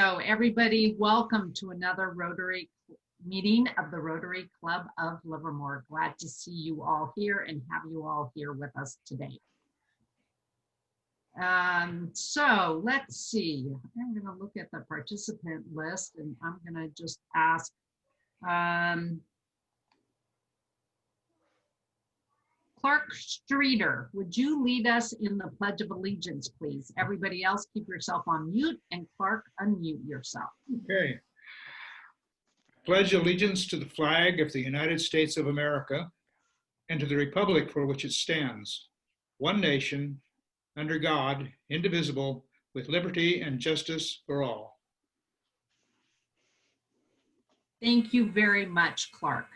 So everybody, welcome to another Rotary meeting of the Rotary Club of Livermore. Glad to see you all here and have you all here with us today. So let's see, I'm going to look at the participant list and I'm going to just ask, Clark Streeter, would you lead us in the Pledge of Allegiance, please? Everybody else, keep yourself on mute, and Clark, unmute yourself. Okay. Pledge allegiance to the flag of the United States of America and to the republic for which it stands, one nation, under God, indivisible, with liberty and justice for all. Thank you very much, Clark.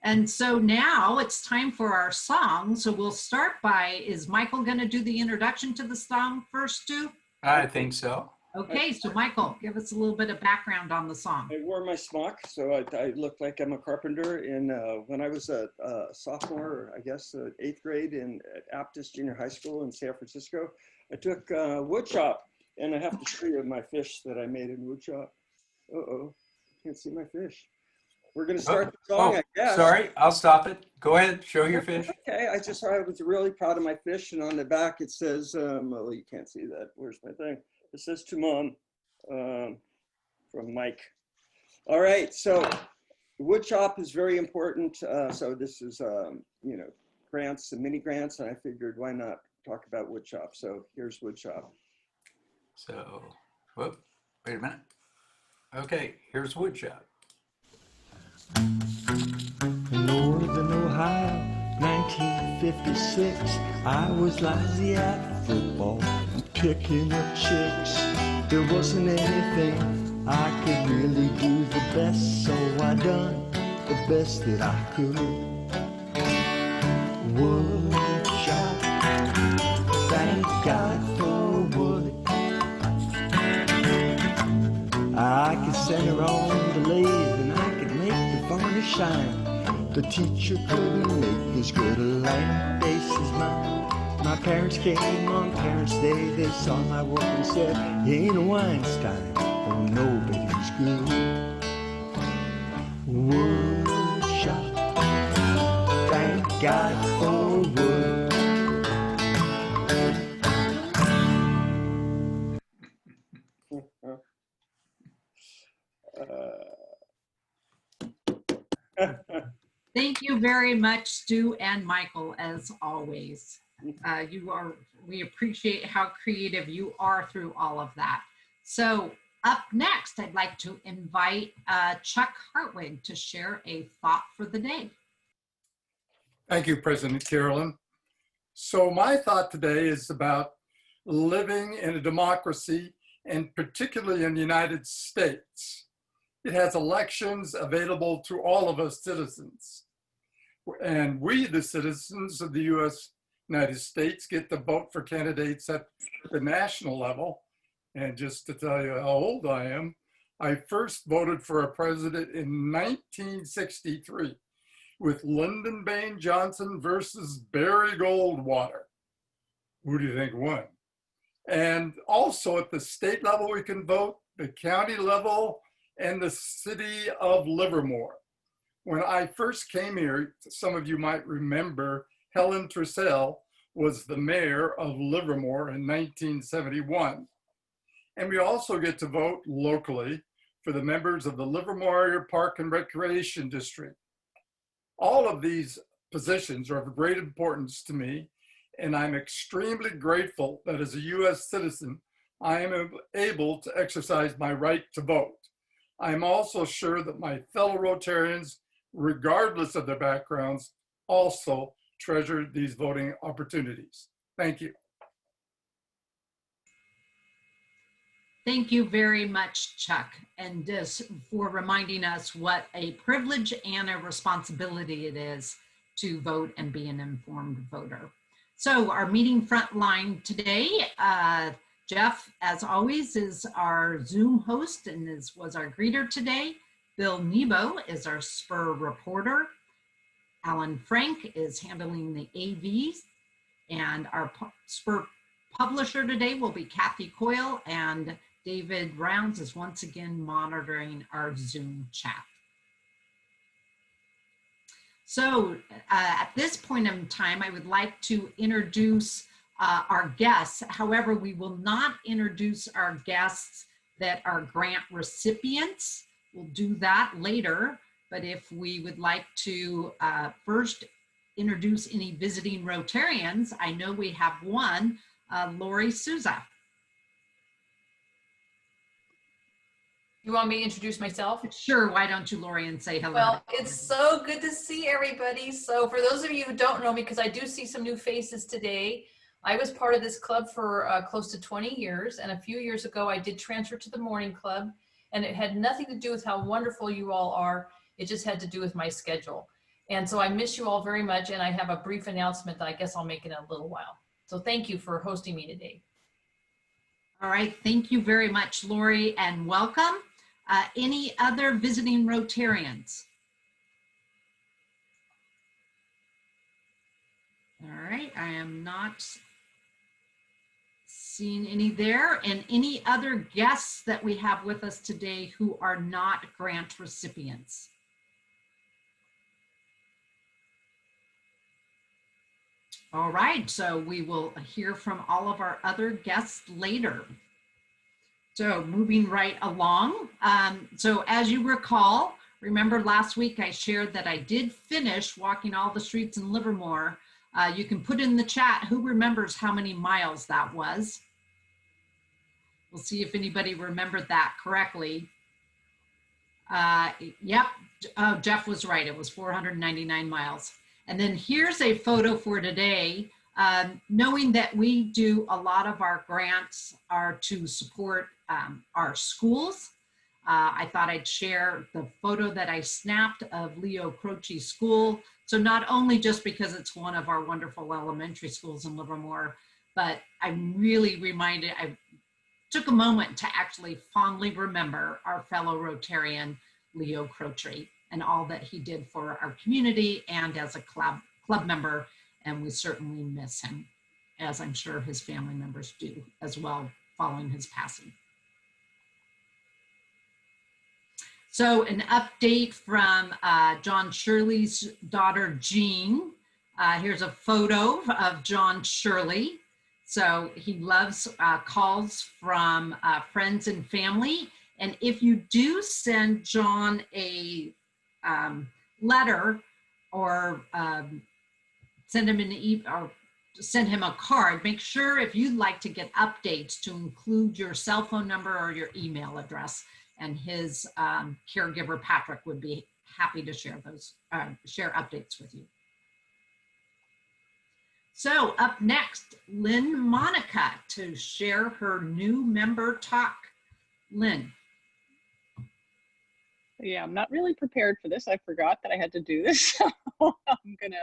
And so now it's time for our song. So we'll start by, is Michael going to do the introduction to the song first, Stu? I think so. Okay, so Michael, give us a little bit of background on the song. I wore my smock, so I look like I'm a carpenter. And when I was a sophomore, I guess, 8th grade at Aptus Junior High School in San Francisco, I took wood shop, and I have to show you my fish that I made in wood shop. Uh-oh, can't see my fish. We're going to start the song, I guess. Sorry, I'll stop it. Go ahead, show your fish. Okay, I was really proud of my fish, and on the back it says, well, you can't see that. Where's my thing? It says to Mom from Mike. All right, so wood shop is very important. So this is, you know, grants and mini grants, and I figured why not talk about wood shop. So here's wood shop. So, whoop, wait a minute. Okay, here's wood shop. Northern Ohio, 1956, I was lazy at football, picking up chicks. There wasn't anything I could really do the best, so I done the best that I could. Wood shop, thank God for wood. I could send her on the lathe and I could make the varnish shine. The teacher couldn't make as good a lamp base as mine. My parents came on Parents' Day. They saw my work and said, "You ain't a Weinstein, oh nobody's good." Wood shop, thank God for wood. Thank you very much, Stu and Michael, as always. We appreciate how creative you are through all of that. So up next, I'd like to invite Chuck Hartwig to share a thought for the day. Thank you, President Carolyn. So my thought today is about living in a democracy, and particularly in the United States. It has elections available to all of us citizens. And we, the citizens of the United States, get to vote for candidates at the national level. And just to tell you how old I am, I first voted for a president in 1963 with Lyndon Baines Johnson versus Barry Goldwater. Who do you think won? And also at the state level, we can vote, the county level, and the city of Livermore. When I first came here, some of you might remember, Helen Trussell was the mayor of Livermore in 1971. And we also get to vote locally for the members of the Livermore Area Park and Recreation District. All of these positions are of great importance to me, and I'm extremely grateful that as a US citizen, I am able to exercise my right to vote. I'm also sure that my fellow Rotarians, regardless of their backgrounds, also treasure these voting opportunities. Thank you. Thank you very much, Chuck, and for reminding us what a privilege and a responsibility it is to vote and be an informed voter. So our meeting front line today, Jeff, as always, is our Zoom host and was our greeter today. Bill Nebo is our Spur reporter. Alan Frank is handling the AVs, and our Spur publisher today will be Kathy Coyle, and David Rounds is once again monitoring our Zoom chat. So at this point in time, I would like to introduce our guests. However, we will not introduce our guests that are grant recipients. We'll do that later. But if we would like to first introduce any visiting Rotarians, I know we have one, Lori Souza. You want me to introduce myself? Sure, why don't you, Lori, and say hello. Well, it's so good to see everybody. So for those of you who don't know me, because I do see some new faces today, I was part of this club for close to 20 years. And a few years ago, I did transfer to the morning club. And it had nothing to do with how wonderful you all are. It just had to do with my schedule. And so I miss you all very much. And I have a brief announcement that I guess I'll make in a little while. So thank you for hosting me today. All right, thank you very much, Lori, and welcome. Any other visiting Rotarians? All right, I am not seeing any there. And any other guests that we have with us today who are not grant recipients? All right, so we will hear from all of our other guests later. So moving right along. So as you recall, remember last week I shared that I did finish walking all the streets in Livermore. You can put in the chat who remembers how many miles that was. We'll see if anybody remembered that correctly. Yep, Jeff was right. It was 499 miles. And then here's a photo for today. Knowing that we do a lot of our grants are to support our schools. I thought I'd share the photo that I snapped of Leo Croce School. So not only just because it's one of our wonderful elementary schools in Livermore, but I'm really reminded, I took a moment to actually fondly remember our fellow Rotarian, Leo Croce, and all that he did for our community and as a club member. And we certainly miss him, as I'm sure his family members do as well following his passing. So an update from John Shirley's daughter, Jean. Here's a photo of John Shirley. So he loves calls from friends and family. And if you do send John a letter or send him or send him a card, make sure if you'd like to get updates to include your cell phone number or your email address, and his caregiver Patrick would be happy to share those, share updates with you. So up next, Lynn Monica to share her new member talk. Lynn. Yeah, I'm not really prepared for this. I forgot that I had to do this. So I'm gonna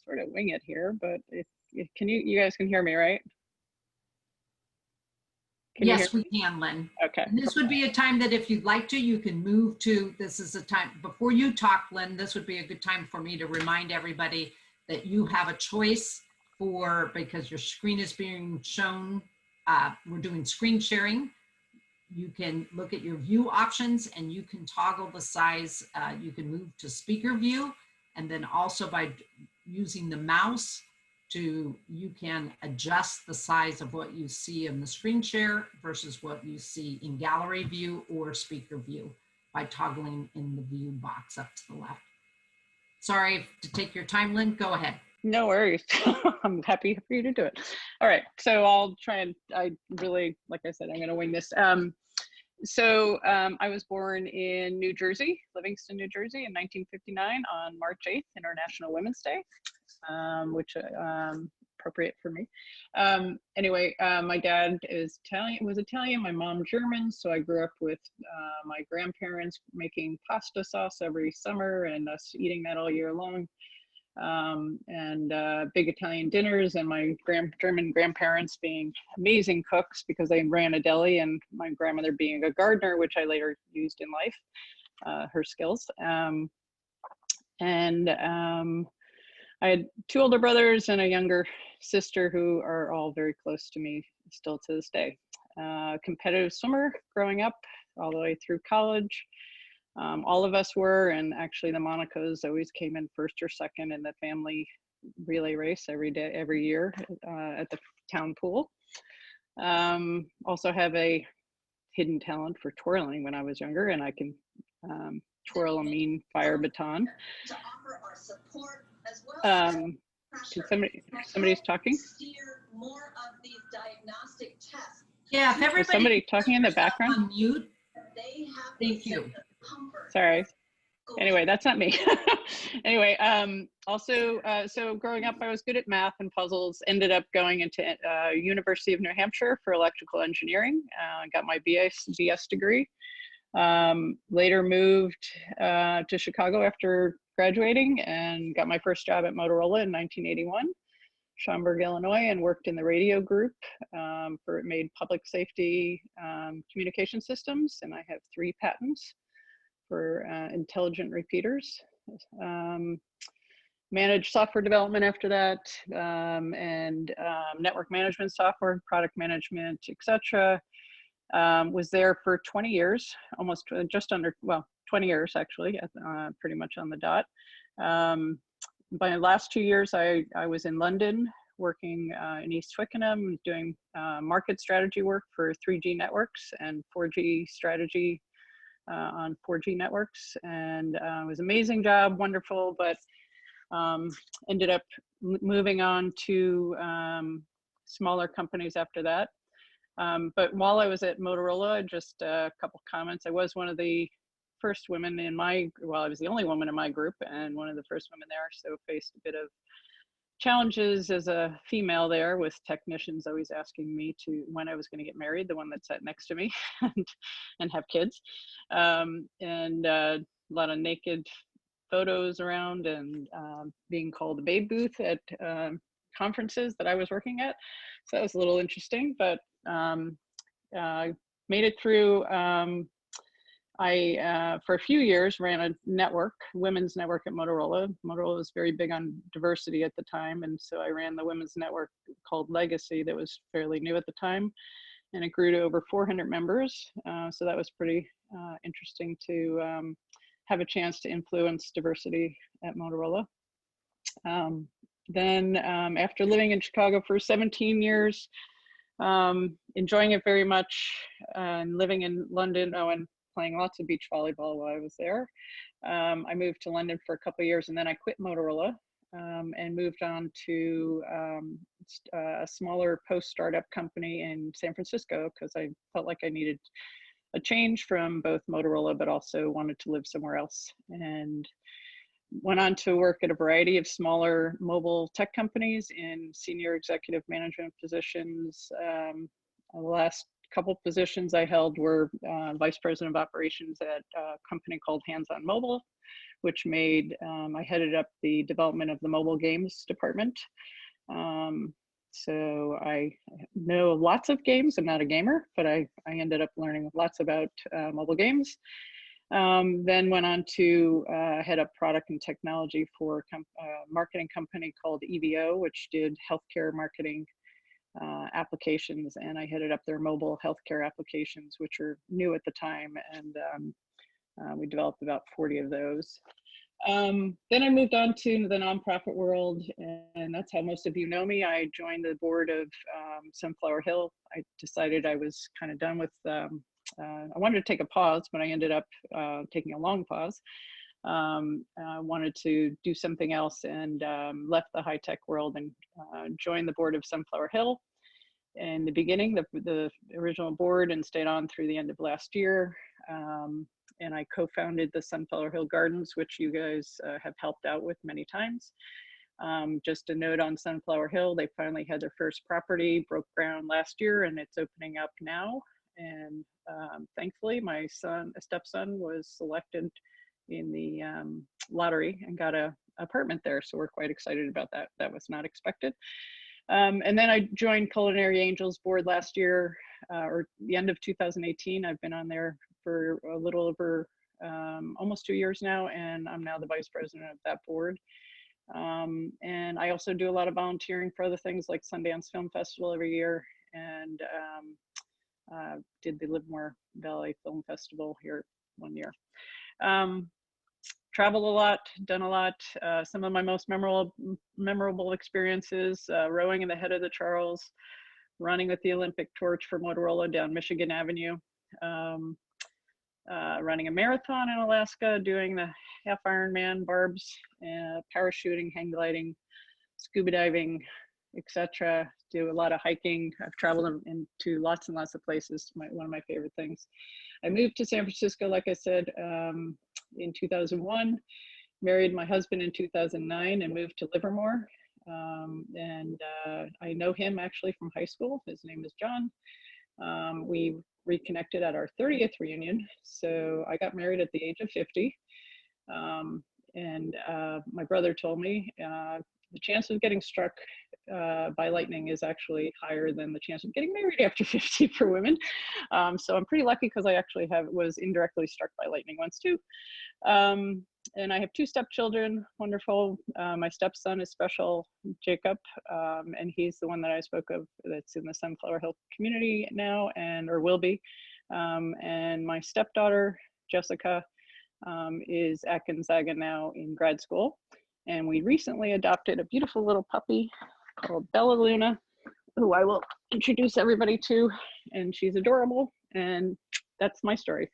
sort of wing it here, but if you guys can hear me, right? Yes, we can, Lynn. Okay. And this would be a time that if you'd like to, you can move to, this is a time, before you talk, Lynn, this would be a good time for me to remind everybody that you have a choice for, because your screen is being shown, we're doing screen sharing. You can look at your view options and you can toggle the size. You can move to speaker view, and then also by using the mouse you can adjust the size of what you see in the screen share versus what you see in gallery view or speaker view by toggling in the view box up to the left. Sorry to take your time, Lynn, go ahead. No worries. I'm happy for you to do it. All right, so I'll try and, I really, like I said, I'm gonna wing this. I was born in New Jersey, Livingston, New Jersey in 1959 on March 8th, International Women's Day, which appropriate for me. My dad was Italian, my mom German, so I grew up with my grandparents making pasta sauce every summer and us eating that all year long. Big Italian dinners, and my German grandparents being amazing cooks because they ran a deli, and my grandmother being a gardener, which I later used in life, her skills. I had two older brothers and a younger sister who are all very close to me still to this day. competitive swimmer growing up all the way through college. All of us were, and actually the Monicos always came in first or second in the family relay race every year at the town pool. Also have a hidden talent for twirling when I was younger, and I can twirl a mean fire baton. Somebody's talking? Yeah, if everybody. Is somebody talking in the background? On mute. Thank you. Sorry. Anyway, that's not me. Anyway, also, so growing up, I was good at math and puzzles, ended up going into University of New Hampshire for electrical engineering, got my BS degree. Later moved to Chicago after graduating and got my first job at Motorola in 1981, Schaumburg, Illinois, and worked in the radio group it made public safety communication systems, and I have 3 patents for intelligent repeaters. Managed software development after that, and network management software, product management, etc. Was there for 20 years, almost just under, well, 20 years actually, pretty much on the dot. By the last 2 years, I was in London working in East Twickenham, doing market strategy work for 3G networks and 4G strategy on 4G networks, and it was an amazing job, wonderful, but ended up moving on to smaller companies after that. But while I was at Motorola, just a couple comments. I was one of the first women in I was the only woman in my group and one of the first women there, so faced a bit of challenges as a female there, with technicians always asking me when I was going to get married, the one that sat next to me, and have kids, and a lot of naked photos around, and being called the babe booth at conferences that I was working at. So that was a little interesting, but made it through. I, for a few years, ran a network, women's network at Motorola. Motorola was very big on diversity at the time, and so I ran the women's network called Legacy that was fairly new at the time, and it grew to over 400 members. So that was pretty interesting to have a chance to influence diversity at Motorola. Then after living in Chicago for 17 years, enjoying it very much, and living in London, and playing lots of beach volleyball while I was there. I moved to London for a couple of years, and then I quit Motorola and moved on to a smaller post-startup company in San Francisco, because I felt like I needed a change from both Motorola, but also wanted to live somewhere else. And went on to work at a variety of smaller mobile tech companies in senior executive management positions. The last couple positions I held were vice president of operations at a company called Hands on Mobile, which made, I headed up the development of the mobile games department. So I know lots of games. I'm not a gamer, but I ended up learning lots about mobile games. Then went on to head up product and technology for a marketing company called EVO, which did healthcare marketing applications, and I headed up their mobile healthcare applications, which are new at the time, and we developed about 40 of those. Then I moved on to the nonprofit world, and that's how most of you know me. I joined the board of Sunflower Hill. I decided I was kind of done with, I wanted to take a pause, but I ended up taking a long pause. I wanted to do something else, and left the high-tech world and joined the board of Sunflower Hill in the beginning, the original board, and stayed on through the end of last year. And I co-founded the Sunflower Hill Gardens, which you guys have helped out with many times. Just a note on Sunflower Hill, they finally had their first property, broke ground last year, and it's opening up now. And thankfully, my stepson was selected in the lottery and got an apartment there. So we're quite excited about that. That was not expected. And then I joined Culinary Angels board last year, or the end of 2018. I've been on there for a little over almost 2 years now, and I'm now the vice president of that board. And I also do a lot of volunteering for other things like Sundance Film Festival every year, and did the Livermore Valley Film Festival here one year. Traveled a lot, done a lot. Some of my most memorable experiences, rowing in the head of the Charles, running with the Olympic torch for Motorola down Michigan Avenue, running a marathon in Alaska, doing the half Ironman, barbs, parachuting, hang gliding, scuba diving, etc. Do a lot of hiking. I've traveled into lots and lots of places. One of my favorite things. I moved to San Francisco, like I said, in 2001, married my husband in 2009 and moved to Livermore. I know him actually from high school. His name is John. We reconnected at our 30th reunion. So I got married at the age of 50. My brother told me the chance of getting struck by lightning is actually higher than the chance of getting married after 50 for women. So I'm pretty lucky because I actually was indirectly struck by lightning once too. And I have 2 stepchildren, wonderful. My stepson is special, Jacob, and he's the one that I spoke of that's in the Sunflower Hill community now or will be. And my stepdaughter, Jessica, is at Gonzaga now in grad school. And we recently adopted a beautiful little puppy called Bella Luna, who I will introduce everybody to. And she's adorable. And that's my story.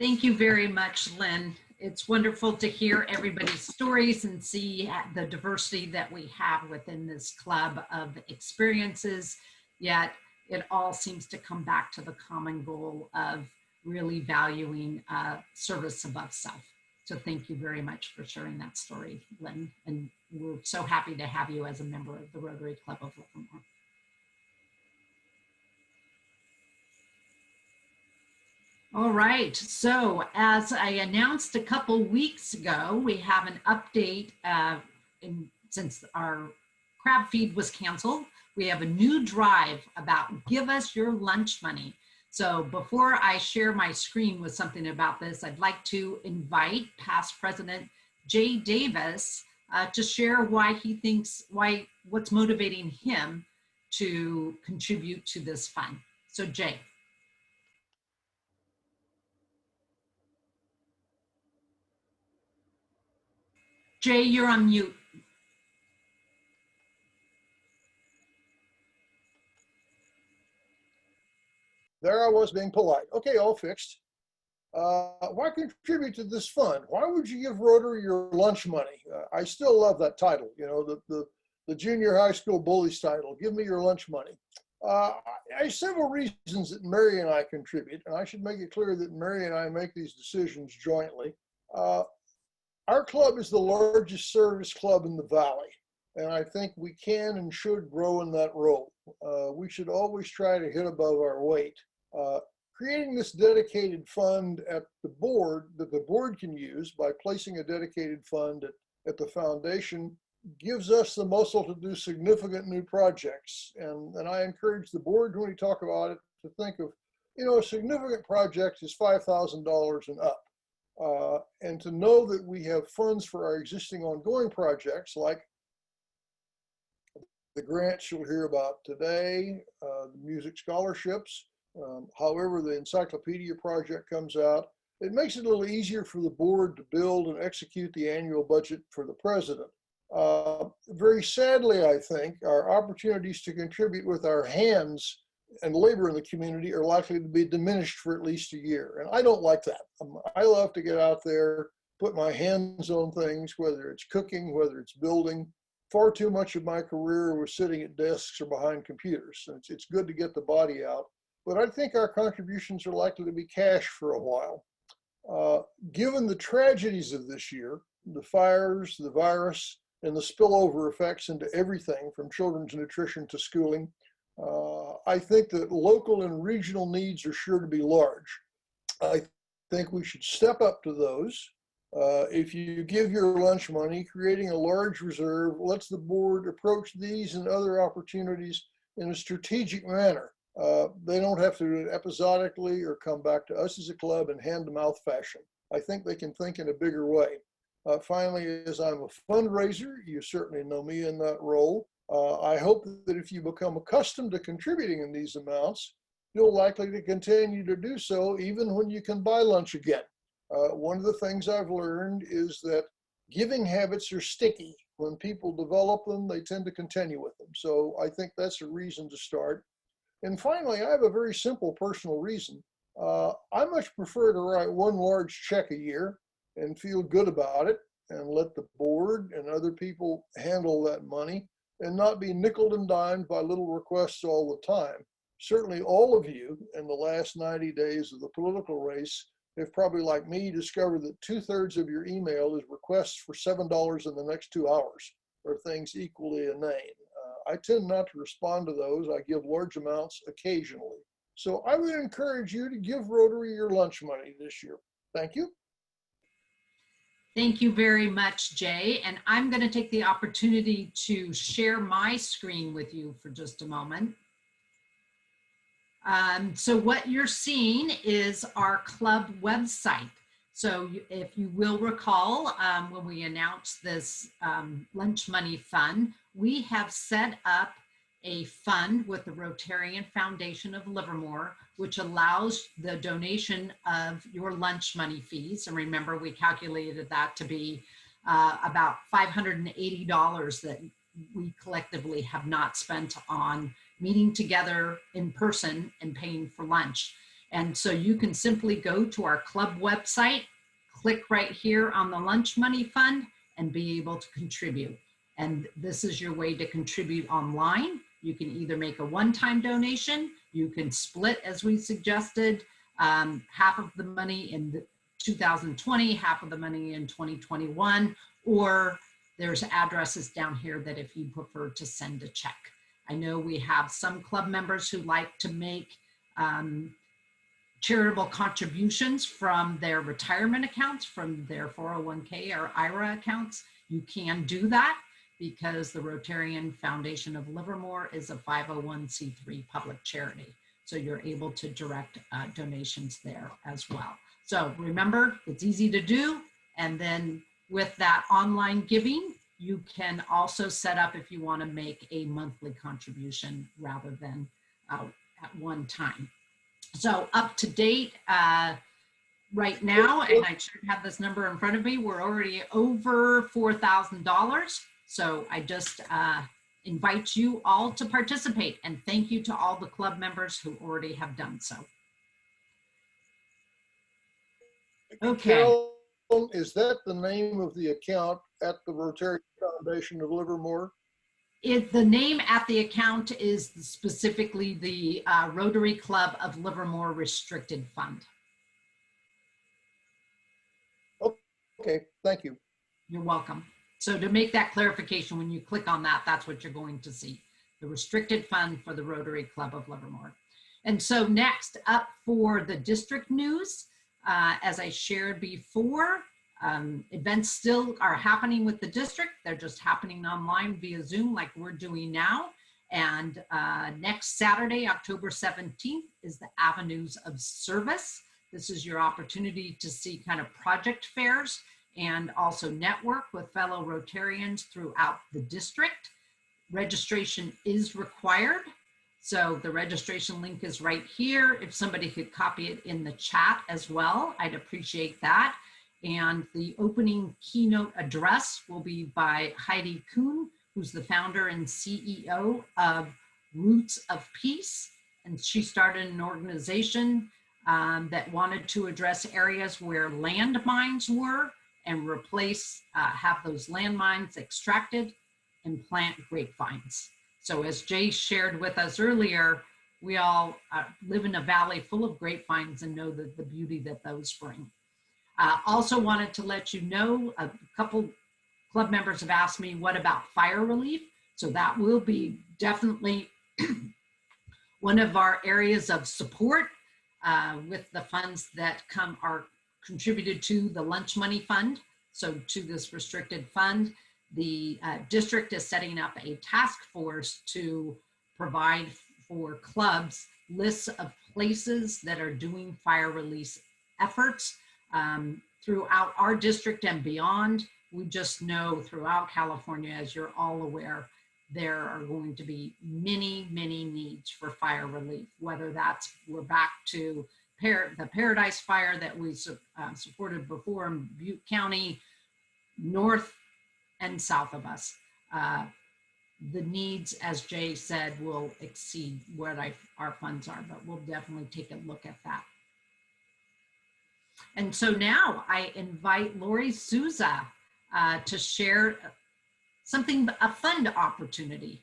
Thank you very much, Lynn. It's wonderful to hear everybody's stories and see the diversity that we have within this club of experiences, yet it all seems to come back to the common goal of really valuing service above self. So thank you very much for sharing that story, Lynn. And we're so happy to have you as a member of the Rotary Club of Livermore. All right, so as I announced a couple weeks ago, we have an update since our crab feed was canceled. We have a new drive about give us your lunch money. So before I share my screen with something about this, I'd like to invite past President Jay Davis to share why he thinks, what's motivating him to contribute to this fund. So Jay. Jay, you're on mute. There I was being polite. Okay, all fixed. Why contribute to this fund? Why would you give Rotary your lunch money? I still love that title, you know, the junior high school bullies title, give me your lunch money. I have several reasons that Mary and I contribute, and I should make it clear that Mary and I make these decisions jointly. Our club is the largest service club in the Valley, and I think we can and should grow in that role. We should always try to hit above our weight. Creating this dedicated fund at the board that the board can use by placing a dedicated fund at the foundation gives us the muscle to do significant new projects. And I encourage the board when we talk about it to think of, you know, a significant project is $5,000 and up. And to know that we have funds for our existing ongoing projects like the grants you'll hear about today, the music scholarships, however the encyclopedia project comes out, it makes it a little easier for the board to build and execute the annual budget for the president. Very sadly, I think, our opportunities to contribute with our hands and labor in the community are likely to be diminished for at least a year. And I don't like that. I love to get out there, put my hands on things, whether it's cooking, whether it's building. Far too much of my career was sitting at desks or behind computers. So it's good to get the body out. But I think our contributions are likely to be cash for a while. Given the tragedies of this year, the fires, the virus, and the spillover effects into everything from children's nutrition to schooling, I think that local and regional needs are sure to be large. I think we should step up to those. If you give your lunch money, creating a large reserve lets the board approach these and other opportunities in a strategic manner. They don't have to do it episodically or come back to us as a club in hand-to-mouth fashion. I think they can think in a bigger way. Finally, as I'm a fundraiser, you certainly know me in that role. I hope that if you become accustomed to contributing in these amounts, you're likely to continue to do so even when you can buy lunch again. One of the things I've learned is that giving habits are sticky. When people develop them, they tend to continue with them. So I think that's a reason to start. And finally, I have a very simple personal reason. I much prefer to write one large check a year and feel good about it and let the board and other people handle that money and not be nickeled and dimed by little requests all the time. Certainly all of you in the last 90 days of the political race have probably, like me, discovered that 2/3 of your email is requests for $7 in the next 2 hours or things equally inane. I tend not to respond to those. I give large amounts occasionally. So I would encourage you to give Rotary your lunch money this year. Thank you. Thank you very much, Jay. And I'm going to take the opportunity to share my screen with you for just a moment. So what you're seeing is our club website. So if you will recall, when we announced this lunch money fund, we have set up a fund with the Rotarian Foundation of Livermore, which allows the donation of your lunch money fees. And remember, we calculated that to be about $580 that we collectively have not spent on meeting together in person and paying for lunch. And so you can simply go to our club website, click right here on the lunch money fund, and be able to contribute. And this is your way to contribute online. You can either make a one-time donation, you can split, as we suggested, half of the money in 2020, half of the money in 2021, or there's addresses down here that if you prefer to send a check. I know we have some club members who like to make charitable contributions from their retirement accounts, from their 401k or IRA accounts. You can do that because the Rotarian Foundation of Livermore is a 501c3 public charity. So you're able to direct donations there as well. So remember, it's easy to do. And then with that online giving, you can also set up if you want to make a monthly contribution rather than at one time. So up to date right now, and I should have this number in front of me, we're already over $4,000. So I just invite you all to participate, and thank you to all the club members who already have done so. Okay. Carol, is that the name of the account at the Rotary Foundation of Livermore? The name at the account is specifically the Rotary Club of Livermore Restricted Fund. Okay, thank you. You're welcome. So to make that clarification, when you click on that, that's what you're going to see, the restricted fund for the Rotary Club of Livermore. And so next up for the district news, as I shared before, events still are happening with the district. They're just happening online via Zoom like we're doing now. And next Saturday, October 17th, is the Avenues of Service. This is your opportunity to see kind of project fairs and also network with fellow Rotarians throughout the district. Registration is required. So the registration link is right here. If somebody could copy it in the chat as well, I'd appreciate that. And the opening keynote address will be by Heidi Kuhn, who's the founder and CEO of Roots of Peace. And she started an organization that wanted to address areas where landmines were and replace, have those landmines extracted and plant grapevines. So as Jay shared with us earlier, we all live in a valley full of grapevines and know the beauty that those bring. Also wanted to let you know, a couple club members have asked me, what about fire relief? So that will be definitely one of our areas of support with the funds that are contributed to the lunch money fund. So to this restricted fund, the district is setting up a task force to provide for clubs lists of places that are doing fire release efforts throughout our district and beyond. We just know throughout California, as you're all aware, there are going to be many, many needs for fire relief, whether that's we're back to the Paradise Fire that we supported before in Butte County, north and south of us. The needs, as Jay said, will exceed what our funds are, but we'll definitely take a look at that. And so now I invite Lori Souza to share something, a fund opportunity.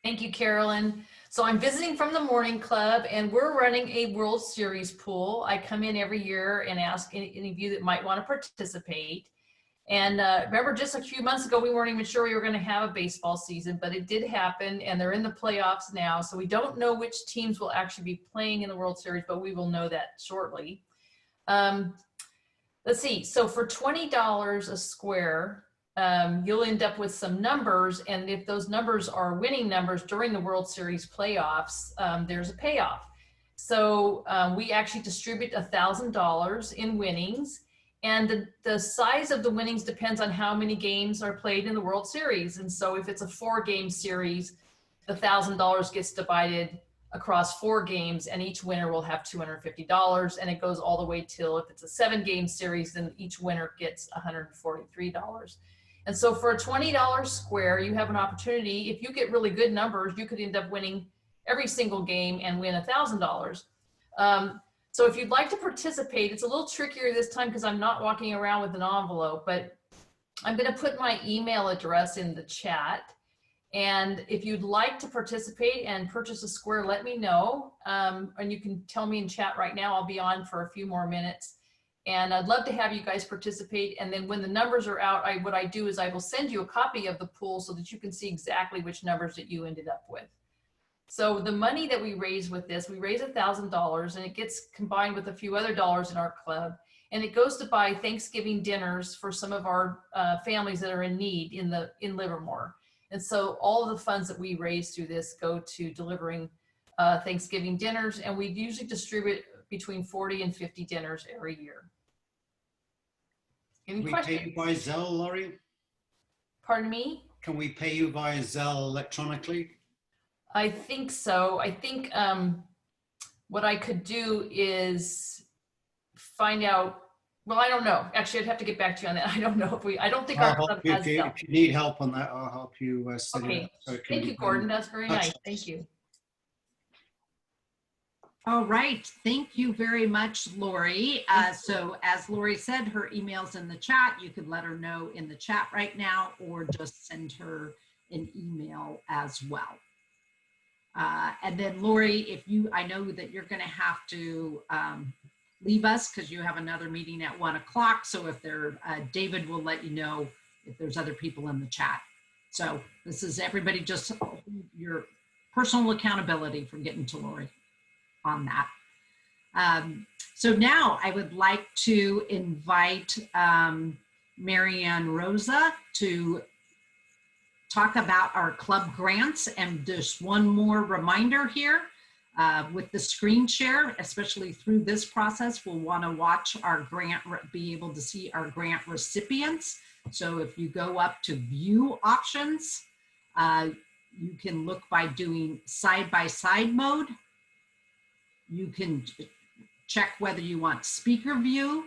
Thank you, Carolyn. So I'm visiting from the Morning Club, and we're running a World Series pool. I come in every year and ask any of you that might want to participate. And remember, just a few months ago, we weren't even sure we were going to have a baseball season, but it did happen, and they're in the playoffs now. So we don't know which teams will actually be playing in the World Series, but we will know that shortly. Let's see. So for $20 a square, you'll end up with some numbers. And if those numbers are winning numbers during the World Series playoffs, there's a payoff. So we actually distribute $1,000 in winnings. And the size of the winnings depends on how many games are played in the World Series. And so if it's a 4-game series, the $1,000 gets divided across 4 games, and each winner will have $250. And it goes all the way till, if it's a 7-game series, then each winner gets $143. And so for a $20 square, you have an opportunity. If you get really good numbers, you could end up winning every single game and win $1,000. So if you'd like to participate, it's a little trickier this time because I'm not walking around with an envelope, but I'm going to put my email address in the chat. And if you'd like to participate and purchase a square, let me know. And you can tell me in chat right now. I'll be on for a few more minutes. And I'd love to have you guys participate. And then when the numbers are out, what I do is I will send you a copy of the pool so that you can see exactly which numbers that you ended up with. So the money that we raise with this, we raise $1,000, and it gets combined with a few other dollars in our club. And it goes to buy Thanksgiving dinners for some of our families that are in need in Livermore. And so all of the funds that we raise through this go to delivering Thanksgiving dinners. And we usually distribute between 40 and 50 dinners every year. Any questions? Can we pay you by Zelle, Laurie? Pardon me? Can we pay you via Zelle electronically? I think so. I think what I could do is find out. Well, I don't know. Actually, I'd have to get back to you on that. I don't know if I don't think our club has Zelle. If you need help on that, I'll help you set it Okay. up. So it can Thank be you, Gordon. done. That's very nice. Thank you. All right. Thank you very much, Lori. So as Lori said, her email's in the chat. You could let her know in the chat right now, or just send her an email as well. And then Lori, I know that you're going to have to leave us because you have another meeting at 1 o'clock. So if David will let you know if there's other people in the chat. So this is everybody, just your personal accountability for getting to Lori on that. So now I would like to invite Marianne Rosa to talk about our club grants. And just one more reminder here, with the screen share, especially through this process, we'll want to watch our grant, be able to see our grant recipients. So if you go up to view options, you can look by doing side-by-side mode. You can check whether you want speaker view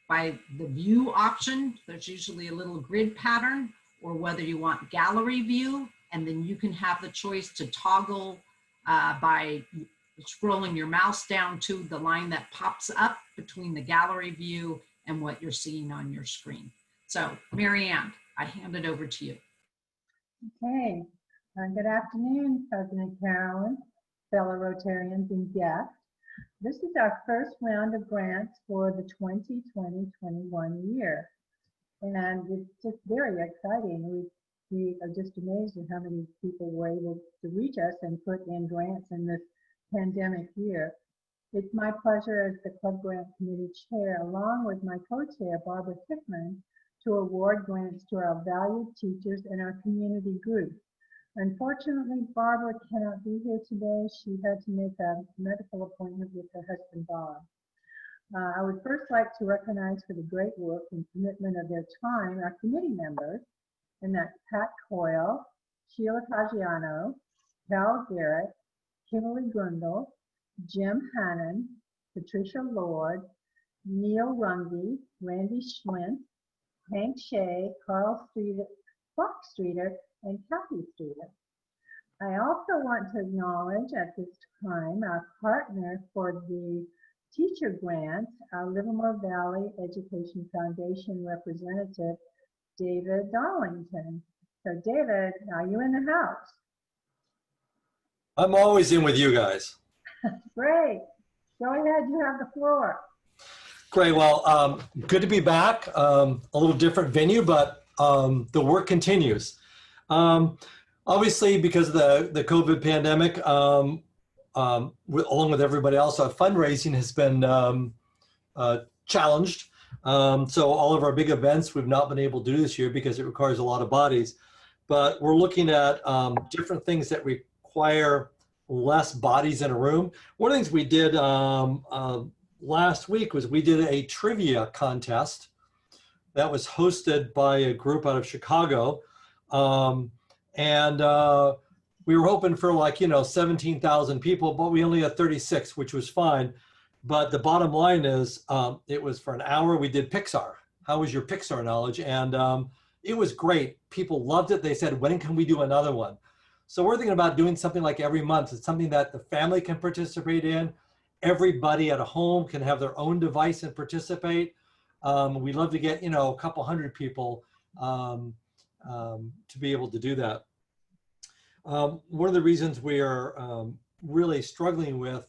by the view option. There's usually a little grid pattern, or whether you want gallery view, and then you can have the choice to toggle by scrolling your mouse down to the line that pops up between the gallery view and what you're seeing on your screen. So Marianne, I hand it over to you. Okay, good afternoon, President Carolyn, fellow Rotarians and guests. This is our first round of grants for the 2020-21 year. And it's just very exciting. We are just amazed at how many people were able to reach us and put in grants in this pandemic year. It's my pleasure as the Club Grant Committee Chair, along with my co-chair, Barbara Hickman, to award grants to our valued teachers and our community group. Unfortunately, Barbara cannot be here today. She had to make a medical appointment with her husband, Bob. I would first like to recognize for the great work and commitment of their time our committee members, and that's Pat Coyle, Sheila Caggiano, Cal Garrett, Kimberly Grundle, Jim Hannon, Patricia Lord, Neil Runge, Randy Schwint, Hank Shea, Carl Streeter, Clark Streeter, and Kathy Streeter. I also want to acknowledge at this time our partner for the teacher grant, our Livermore Valley Education Foundation representative, David Darlington. So David, are you in the house? I'm always in with you guys. Great. Go ahead, you have the floor. Great. Well, good to be back. A little different venue, but the work continues. Obviously, because of the COVID pandemic, along with everybody else, our fundraising has been challenged. So all of our big events we've not been able to do this year because it requires a lot of bodies. But we're looking at different things that require less bodies in a room. One of the things we did last week was we did a trivia contest that was hosted by a group out of Chicago. We were hoping for 17,000 people, but we only had 36, which was fine. But the bottom line is it was for an hour. We did Pixar. How was your Pixar knowledge? And it was great. People loved it. They said, when can we do another one? So we're thinking about doing something like every month. It's something that the family can participate in. Everybody at a home can have their own device and participate. We'd love to get, a couple hundred people to be able to do that. One of the reasons we are really struggling with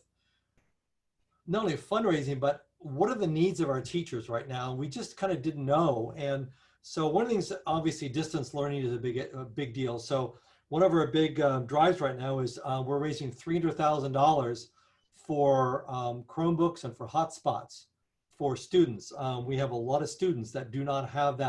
not only fundraising, but what are the needs of our teachers right now? We just kind of didn't know. And so one of the things, obviously distance learning is a big deal. So one of our big drives right now is we're raising $300,000 for Chromebooks and for hotspots for students. We have a lot of students that do not have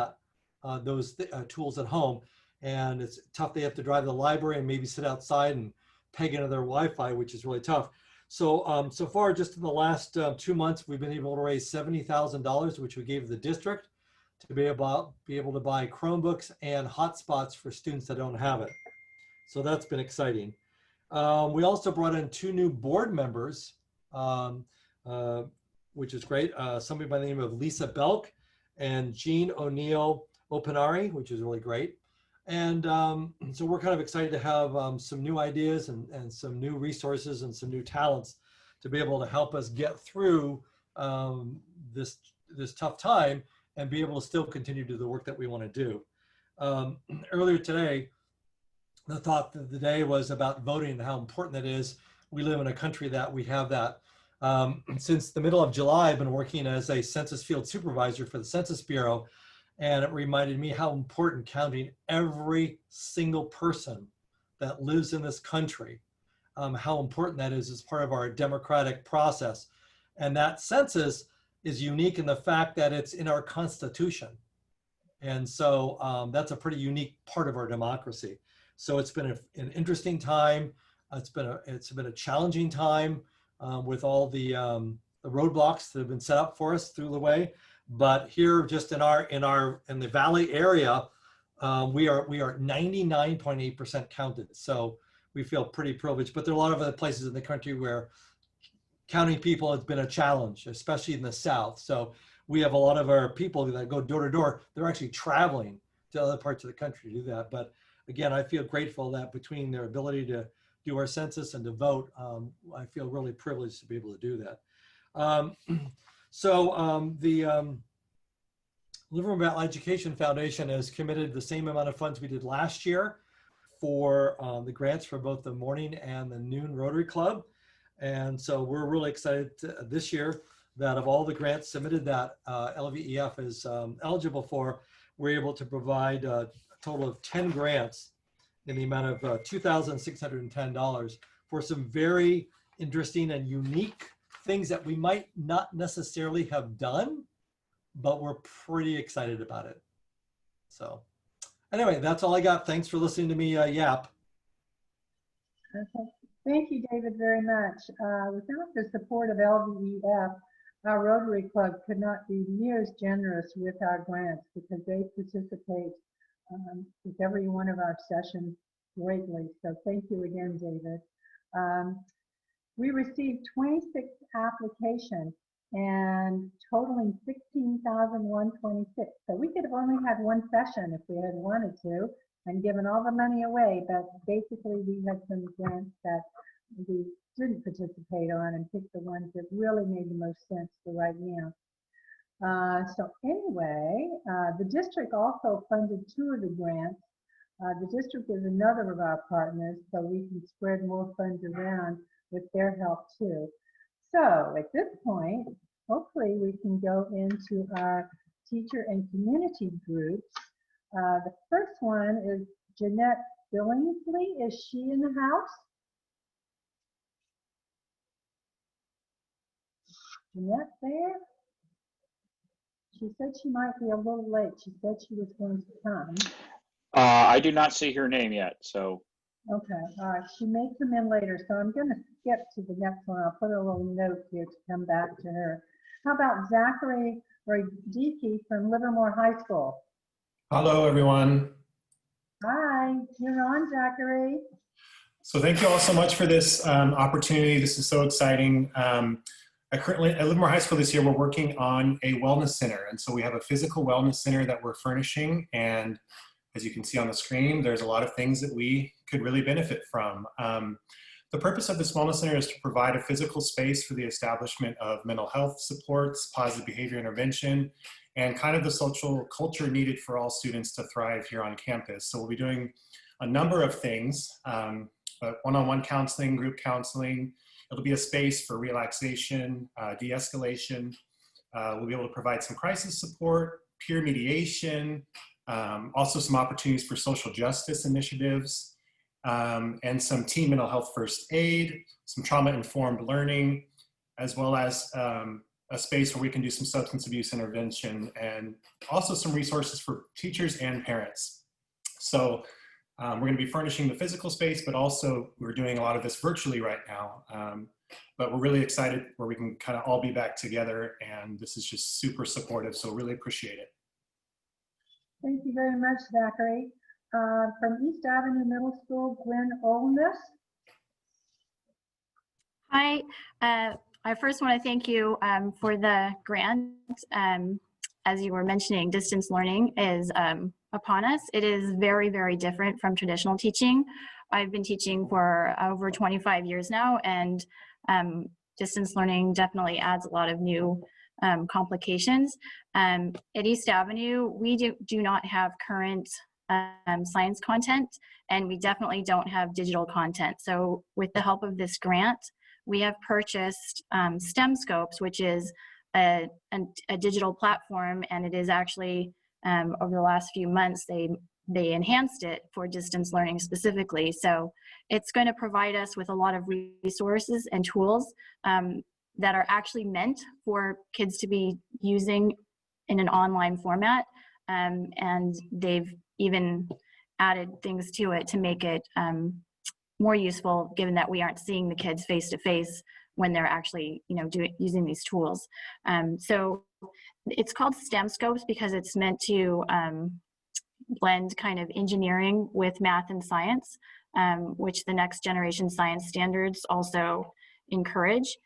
those tools at home, and it's tough. They have to drive to the library and maybe sit outside and peg into their Wi-Fi, which is really tough. So so far, just in the last 2 months, we've been able to raise $70,000, which we gave the district to be able to buy Chromebooks and hotspots for students that don't have it. So that's been exciting. We also brought in 2 new board members, which is great. Somebody by the name of Lisa Belk and Jean O'Neill Opinari, which is really great. And so we're kind of excited to have some new ideas and some new resources and some new talents to be able to help us get through this tough time and be able to still continue to do the work that we want to do. Earlier today, the thought of the day was about voting and how important that is. We live in a country that we have that. Since the middle of July, I've been working as a census field supervisor for the Census Bureau, and it reminded me how important counting every single person that lives in this country, how important that is as part of our democratic process. And that census is unique in the fact that it's in our Constitution. And so that's a pretty unique part of our democracy. So it's been an interesting time. It's been a challenging time with all the roadblocks that have been set up for us through the way. But here, just in the Valley area, we are 99.8% counted. So we feel pretty privileged. But there are a lot of other places in the country where counting people has been a challenge, especially in the South. So we have a lot of our people that go door to door. They're actually traveling to other parts of the country to do that. But again, I feel grateful that between their ability to do our census and to vote, I feel really privileged to be able to do that. The Livermore Valley Education Foundation has committed the same amount of funds we did last year for the grants for both the morning and the noon Rotary Club. And so we're really excited this year that of all the grants submitted that LVEF is eligible for, we're able to provide a total of 10 grants in the amount of $2,610 for some very interesting and unique things that we might not necessarily have done, but we're pretty excited about it. So anyway, that's all I got. Thanks for listening to me yap. Okay. Thank you, David, very much. Without the support of LVEF, our Rotary Club could not be near as generous with our grants because they participate with every one of our sessions greatly. So thank you again, David. We received 26 applications and totaling 16,126. So we could have only had one session if we had wanted to and given all the money away, but basically we had some grants that we didn't participate on and picked the ones that really made the most sense for right now. So anyway, the district also funded 2 of the grants. The district is another of our partners, so we can spread more funds around with their help too. So at this point, hopefully we can go into our teacher and community groups. The first one is Jeanette Billingsley. Is she in the house? Jeanette there? She said she might be a little late. She said she was going to come. I do not see her name yet, so. Okay, all right. She may come in later, so I'm going to skip to the next one. I'll put a little note here to come back to her. How about Zachary Rodicki from Livermore High School? Hello, everyone. Hi, you're on, Zachary. So thank you all so much for this opportunity. This is so exciting. Currently at Livermore High School this year, we're working on a wellness center. And so we have a physical wellness center that we're furnishing. And as you can see on the screen, there's a lot of things that we could really benefit from. The purpose of this wellness center is to provide a physical space for the establishment of mental health supports, positive behavior intervention, and kind of the social culture needed for all students to thrive here on campus. So we'll be doing a number of things, but one-on-one counseling, group counseling. It'll be a space for relaxation, de-escalation. We'll be able to provide some crisis support, peer mediation, also some opportunities for social justice initiatives, and some teen mental health first aid, some trauma-informed learning, as well as a space where we can do some substance abuse intervention, and also some resources for teachers and parents. So we're going to be furnishing the physical space, but also we're doing a lot of this virtually right now. But we're really excited where we can kind of all be back together, and this is just super supportive, so really appreciate it. Thank you very much, Zachary. From East Avenue Middle School, Gwen Olness. Hi, I first want to thank you for the grant. As you were mentioning, distance learning is upon us. It is very, very different from traditional teaching. I've been teaching for over 25 years now, and distance learning definitely adds a lot of new complications. At East Avenue, we do not have current science content, and we definitely don't have digital content. So with the help of this grant, we have purchased STEM Scopes, which is a digital platform, and it is actually, over the last few months, they enhanced it for distance learning specifically. So it's going to provide us with a lot of resources and tools that are actually meant for kids to be using in an online format. And they've even added things to it to make it more useful, given that we aren't seeing the kids face to face when they're actually, using these tools. So it's called STEM Scopes because it's meant to blend kind of engineering with math and science, which the next generation science standards also encourage.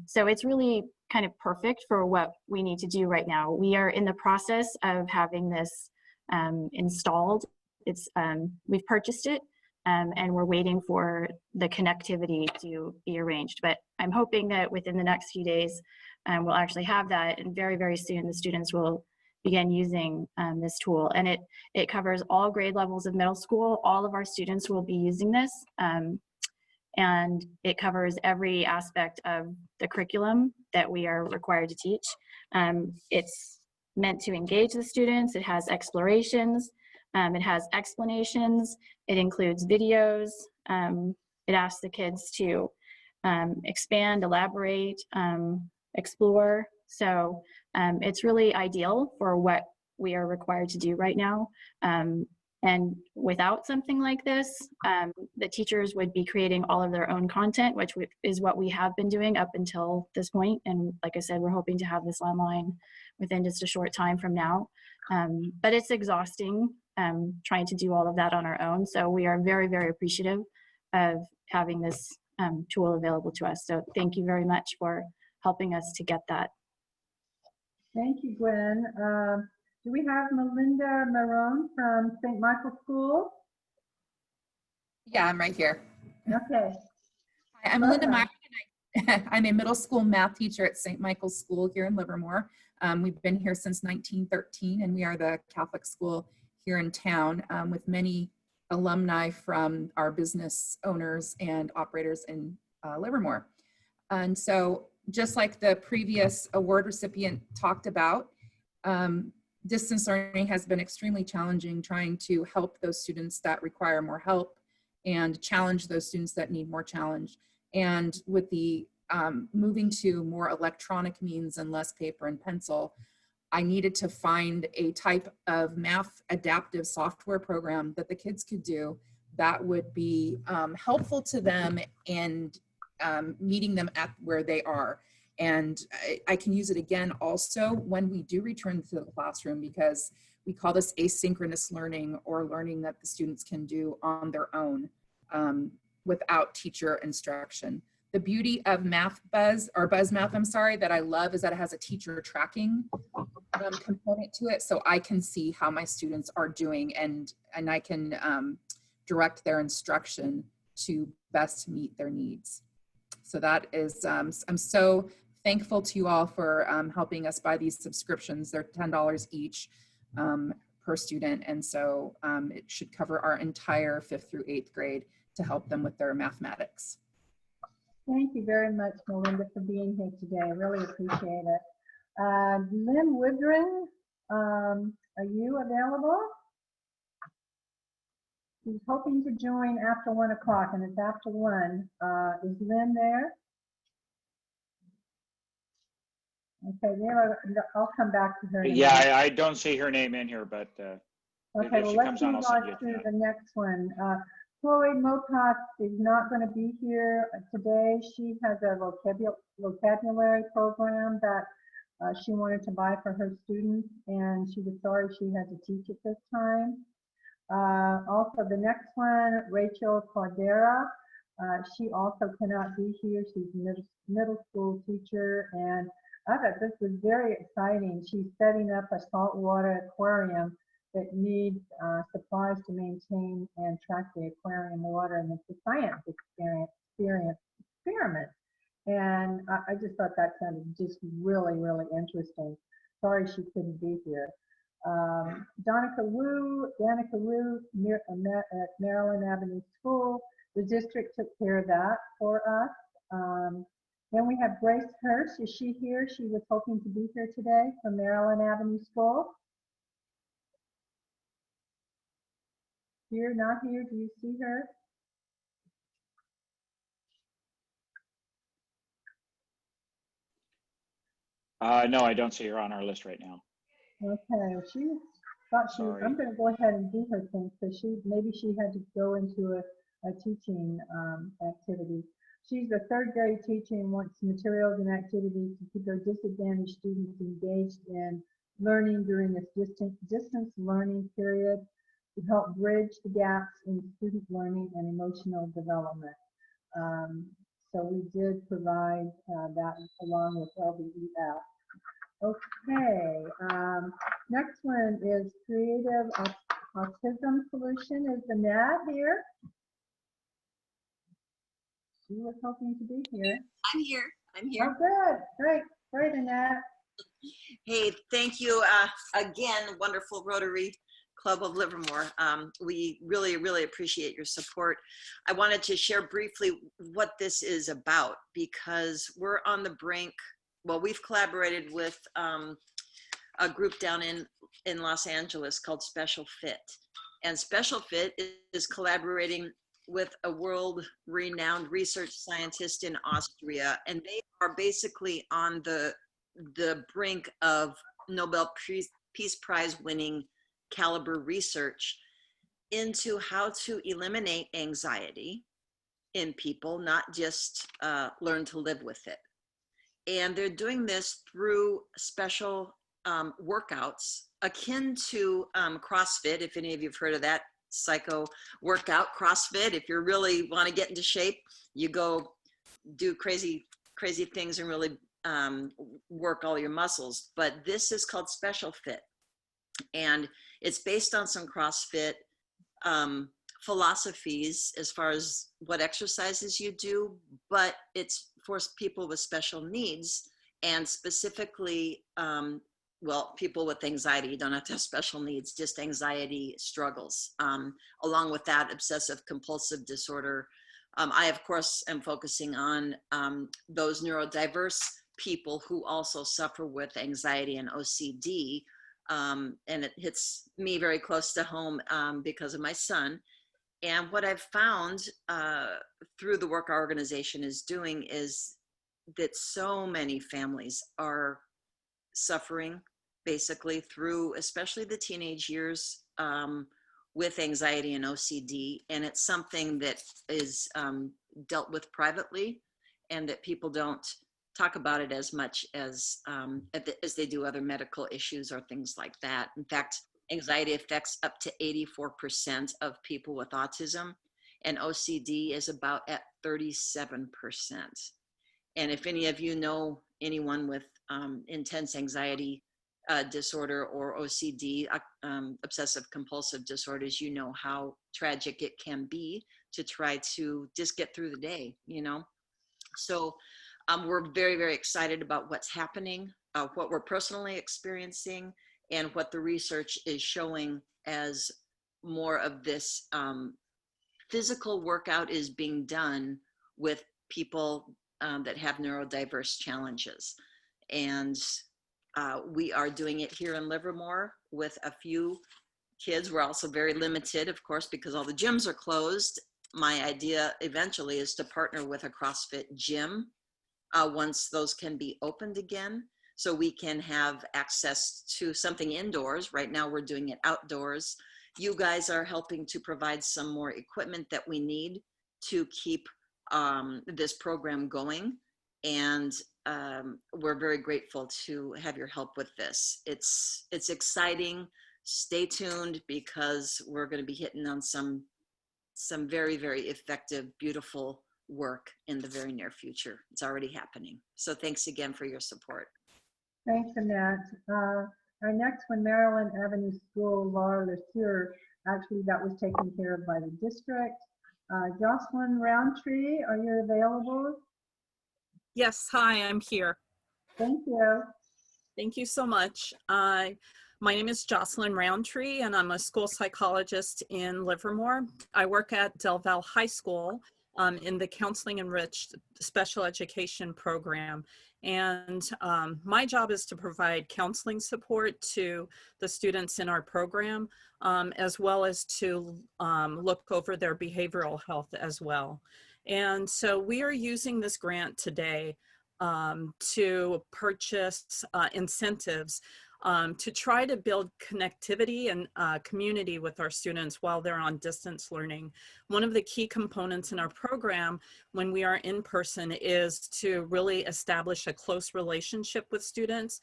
So it's really kind of perfect for what we need to do right now. We are in the process of having this installed. We've purchased it, and we're waiting for the connectivity to be arranged. But I'm hoping that within the next few days, we'll actually have that, and very, very soon the students will begin using this tool. And it covers all grade levels of middle school. All of our students will be using this. And it covers every aspect of the curriculum that we are required to teach. It's meant to engage the students. It has explorations. It has explanations. It includes videos. It asks the kids to expand, elaborate, explore. So it's really ideal for what we are required to do right now. And without something like this, the teachers would be creating all of their own content, which is what we have been doing up until this point. And like I said, we're hoping to have this online within just a short time from now. But it's exhausting trying to do all of that on our own. So we are very, very appreciative of having this tool available to us. So thank you very much for helping us to get that. Thank you, Gwen. Do we have Melinda Marone from St. Michael's School? Yeah, I'm right here. Okay. Hi, I'm Melinda Meyer. I'm a middle school math teacher at St. Michael's School here in Livermore. We've been here since 1913, and we are the Catholic school here in town with many alumni from our business owners and operators in Livermore. And so just like the previous award recipient talked about, distance learning has been extremely challenging, trying to help those students that require more help and challenge those students that need more challenge. And with the moving to more electronic means and less paper and pencil, I needed to find a type of math adaptive software program that the kids could do that would be helpful to them and meeting them at where they are. And I can use it again also when we do return to the classroom, because we call this asynchronous learning, or learning that the students can do on their own without teacher instruction. The beauty of Math Buzz, or Buzz Math, I'm sorry, that I love is that it has a teacher tracking component to it. So I can see how my students are doing, and I can direct their instruction to best meet their needs. So that is, I'm so thankful to you all for helping us buy these subscriptions. They're $10 each per student. And so it should cover our entire 5th through 8th grade to help them with their mathematics. Thank you very much, Melinda, for being here today. I really appreciate it. Lynn Woodring, are you available? She's hoping to join after 1 o'clock, and it's after 1. Is Lynn there? Okay, I'll come back to her. Yeah, I don't see her name in here, but okay, if well, she let's comes on, move I'll on send to you. the next one. Chloe Mopat is not going to be here today. She has a vocabulary program that she wanted to buy for her students, and she was sorry she had to teach it this time. Also, the next one, Rachel Cordera, she also cannot be here. She's a middle school teacher, and I thought this was very exciting. She's setting up a saltwater aquarium that needs supplies to maintain and track the aquarium water, and it's a science experiment. And I just thought that sounded just really, really interesting. Sorry she couldn't be here. Danica Wu, at Maryland Avenue School. The district took care of that for us. Then we have Grace Hirsch. Is she here? She was hoping to be here today from Maryland Avenue School. Here, not here. Do you see her? No, I don't see her on our list right now. Okay, she thought she. Sorry. I'm going to go ahead and do her thing because maybe she had to go into a teaching activity. She's a 3rd grade teacher and wants materials and activities to keep their disadvantaged students engaged in learning during this distance learning period, to help bridge the gaps in student learning and emotional development. So we did provide that along with LBEF. Okay, next one is Creative Autism Solution. Is Annette here? She was hoping to be here. I'm here. I'm here. Oh, good. Great, Annette. Hey, thank you again, wonderful Rotary Club of Livermore. We really, really appreciate your support. I wanted to share briefly what this is about, because we're on the brink. Well, we've collaborated with a group down in Los Angeles called Special Fit. And Special Fit is collaborating with a world-renowned research scientist in Austria. And they are basically on the brink of Nobel Peace Prize winning caliber research into how to eliminate anxiety in people, not just learn to live with it. And they're doing this through special workouts akin to CrossFit, if any of you have heard of that psycho workout, CrossFit. If you really want to get into shape, you go do crazy things and really work all your muscles. But this is called Special Fit, and it's based on some CrossFit philosophies as far as what exercises you do, but it's for people with special needs, and specifically, well, people with anxiety. You don't have to have special needs, just anxiety struggles. Along with that, obsessive compulsive disorder. I, of course, am focusing on those neurodiverse people who also suffer with anxiety and OCD. And it hits me very close to home because of my son. And what I've found through the work our organization is doing is that so many families are suffering basically through, especially the teenage years, with anxiety and OCD. And it's something that is dealt with privately, and that people don't talk about it as much as they do other medical issues or things like that. In fact, anxiety affects up to 84% of people with autism, and OCD is about at 37%. And if any of you know anyone with intense anxiety disorder or OCD, obsessive compulsive disorders, you know how tragic it can be to try to just get through the day, you know? So we're very, very excited about what's happening, what we're personally experiencing, and what the research is showing as more of this physical workout is being done with people that have neurodiverse challenges. And we are doing it here in Livermore with a few kids. We're also very limited, of course, because all the gyms are closed. My idea eventually is to partner with a CrossFit gym once those can be opened again, so we can have access to something indoors. Right now we're doing it outdoors. You guys are helping to provide some more equipment that we need to keep this program going. And we're very grateful to have your help with this. It's exciting. Stay tuned, because we're going to be hitting on some very, very effective, beautiful work in the very near future. It's already happening. So thanks again for your support. Thanks, Annette. Our next one, Maryland Avenue School, Laura LeSueur, actually that was taken care of by the district. Jocelyn Roundtree, are you available? Yes, hi, I'm here. Thank you. Thank you so much. My name is Jocelyn Roundtree, and I'm a school psychologist in Livermore. I work at Del Val High School in the Counseling Enriched Special Education program. And my job is to provide counseling support to the students in our program, as well as to look over their behavioral health as well. And so we are using this grant today to purchase incentives to try to build connectivity and community with our students while they're on distance learning. One of the key components in our program when we are in person is to really establish a close relationship with students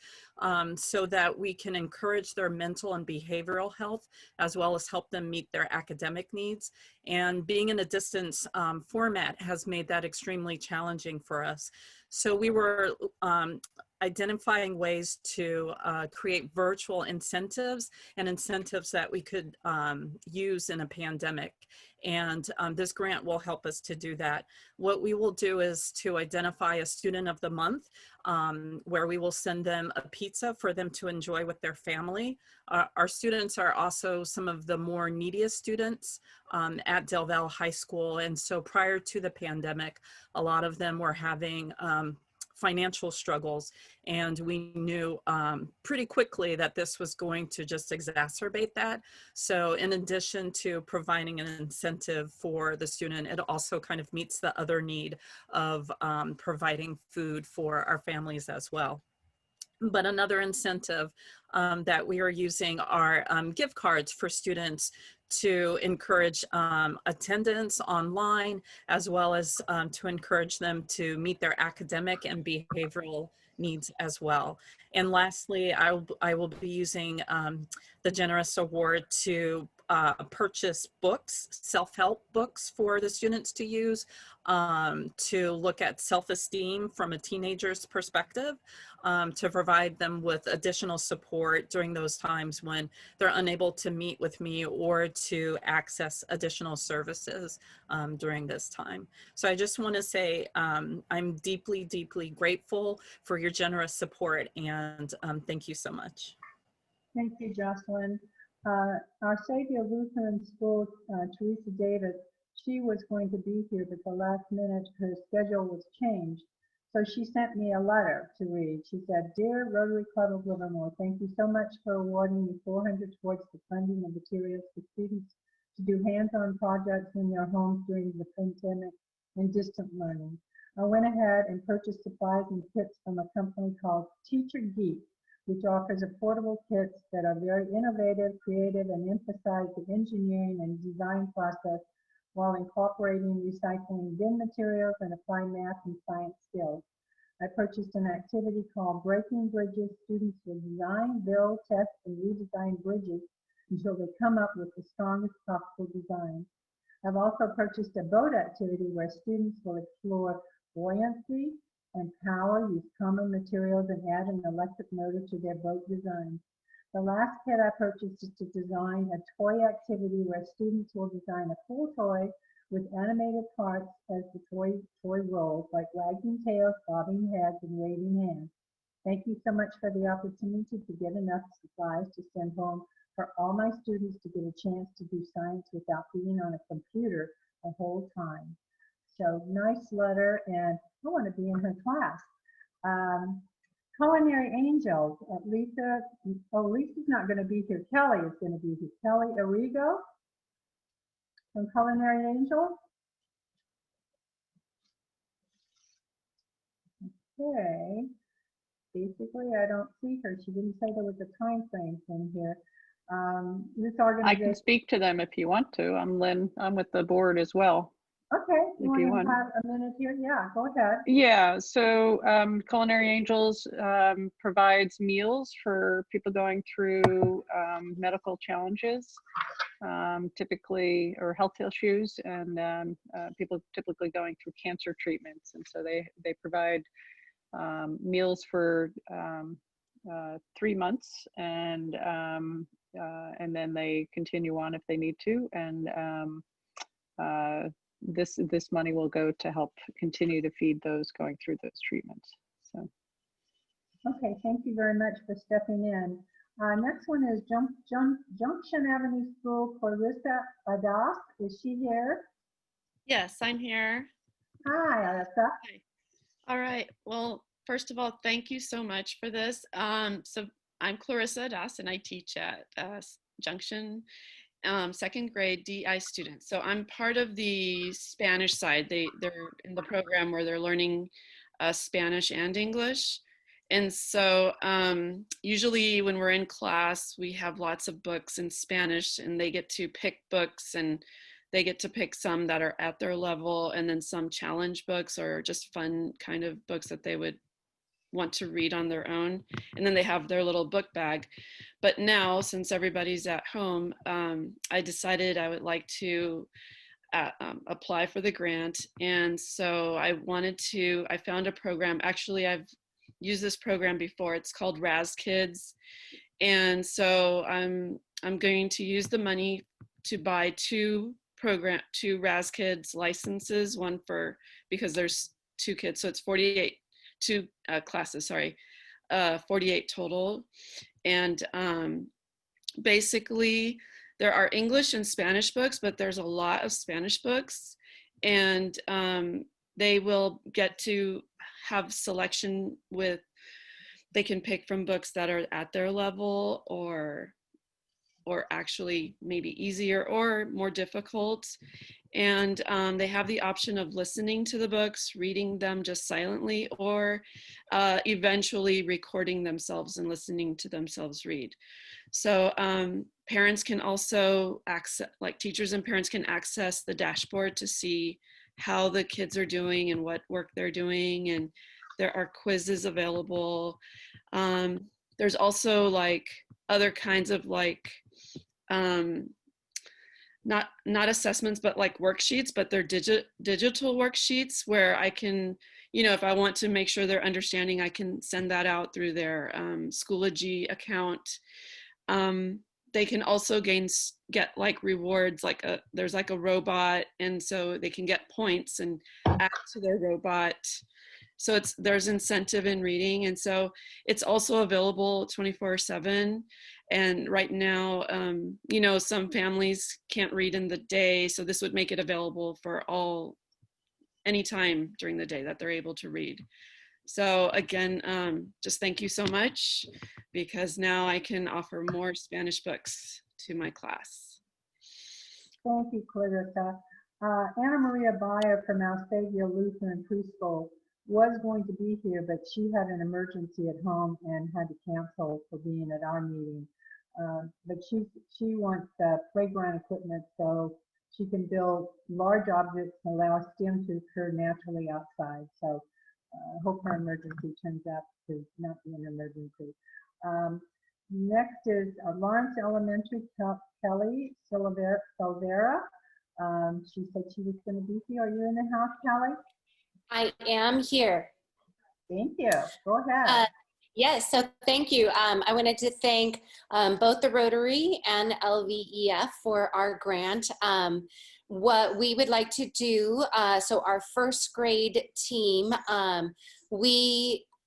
so that we can encourage their mental and behavioral health, as well as help them meet their academic needs. And being in a distance format has made that extremely challenging for us. So we were identifying ways to create virtual incentives and incentives that we could use in a pandemic. And this grant will help us to do that. What we will do is to identify a student of the month where we will send them a pizza for them to enjoy with their family. Our students are also some of the more neediest students at Del Val High School. And so prior to the pandemic, a lot of them were having financial struggles, and we knew pretty quickly that this was going to just exacerbate that. So in addition to providing an incentive for the student, it also kind of meets the other need of providing food for our families as well. But another incentive that we are using are gift cards for students to encourage attendance online, as well as to encourage them to meet their academic and behavioral needs as well. And lastly, I will be using the Generous Award to purchase books, self-help books for the students to use, to look at self-esteem from a teenager's perspective, to provide them with additional support during those times when they're unable to meet with me or to access additional services during this time. So I just want to say I'm deeply, deeply grateful for your generous support, and thank you so much. Thank you, Jocelyn. Our Savior Lutheran School, Teresa Davis, she was going to be here, but the last minute her schedule was changed. So she sent me a letter to read. She said, "Dear Rotary Club of Livermore, thank you so much for awarding me $400 towards the funding of materials for students to do hands-on projects in their homes during the pandemic and distant learning. I went ahead and purchased supplies and kits from a company called Teacher Geek, which offers affordable kits that are very innovative, creative, and emphasize the engineering and design process while incorporating recycling bin materials and applying math and science skills. I purchased an activity called Breaking Bridges. Students will design, build, test, and redesign bridges until they come up with the strongest possible design. I've also purchased a boat activity where students will explore buoyancy and power, use common materials, and add an electric motor to their boat design. The last kit I purchased is to design a toy activity where students will design a cool toy with animated parts as the toy rolls, like wagging tails, bobbing heads, and waving hands. Thank you so much for the opportunity to get enough supplies to send home for all my students to get a chance to do science without being on a computer the whole time." So nice letter, and I want to be in her class. Culinary Angels, Lisa, Lisa's not going to be here. Kelly is going to be here. Kelly Arrigo from Culinary Angels. Okay. Basically, I don't see her. She didn't say there was a time frame in here. This I organization. can speak to them if you want to. I'm Lynn. I'm with the board as well. Okay, you If you want to want. have a minute here? Yeah, go ahead. Yeah, so Culinary Angels provides meals for people going through medical challenges, typically, or health issues, and people typically going through cancer treatments. And so they provide meals for 3 months, and then they continue on if they need to. And this money will go to help continue to feed those going through those treatments. So. Okay, thank you very much for stepping in. Next one is Junction Avenue School, Clarissa Adas. Is she here? Yes, I'm here. Hi, Alyssa. Hi. All right. Well, first of all, thank you so much for this. So I'm Clarissa Adas, and I teach at Junction second grade DI students. So I'm part of the Spanish side. They're in the program where they're learning Spanish and English. And so usually when we're in class, we have lots of books in Spanish, and they get to pick books, and they get to pick some that are at their level, and then some challenge books or just fun kind of books that they would want to read on their own. And then they have their little book bag. But now, since everybody's at home, I decided I would like to apply for the grant. And so I found a program. Actually, I've used this program before. It's called RCoL. And so I'm going to use the money to buy two RCoL licenses, one because there's 2 kids, so it's 48, 2 classes, sorry, 48 total. And basically there are English and Spanish books, but there's a lot of Spanish books, and they will get to have selection they can pick from books that are at their level or or actually maybe easier or more difficult. And they have the option of listening to the books, reading them just silently, or eventually recording themselves and listening to themselves read. So parents can also access, like teachers and parents can access the dashboard to see how the kids are doing and what work they're doing. And there are quizzes available. There's also like other kinds of like, not assessments, but like worksheets, but they're digital worksheets where I can, you know, if I want to make sure they're understanding, I can send that out through their Schoology account. They can also get like rewards, like there's like a robot, and so they can get points and add to their robot. So there's incentive in reading, and so it's also available 24/7. And right now, you know, some families can't read in the day, so this would make it available for all anytime during the day that they're able to read. So again, just thank you so much, because now I can offer more Spanish books to my class. Thank you, Clarissa. Anna Maria Bayer from Alsagia Lutheran Preschool was going to be here, but she had an emergency at home and had to cancel for being at our meeting. But she wants playground equipment so she can build large objects and allow STEM to occur naturally outside. So I hope her emergency turns out to not be an emergency. Next is Lawrence Elementary, Kelly Silvera. She said she was going to be here. Are you in the house, Kelly? I am here. Thank you. Go ahead. Yes, so thank you. I wanted to thank both the Rotary and LVEF for our grant. What we would like to do, so our first grade team,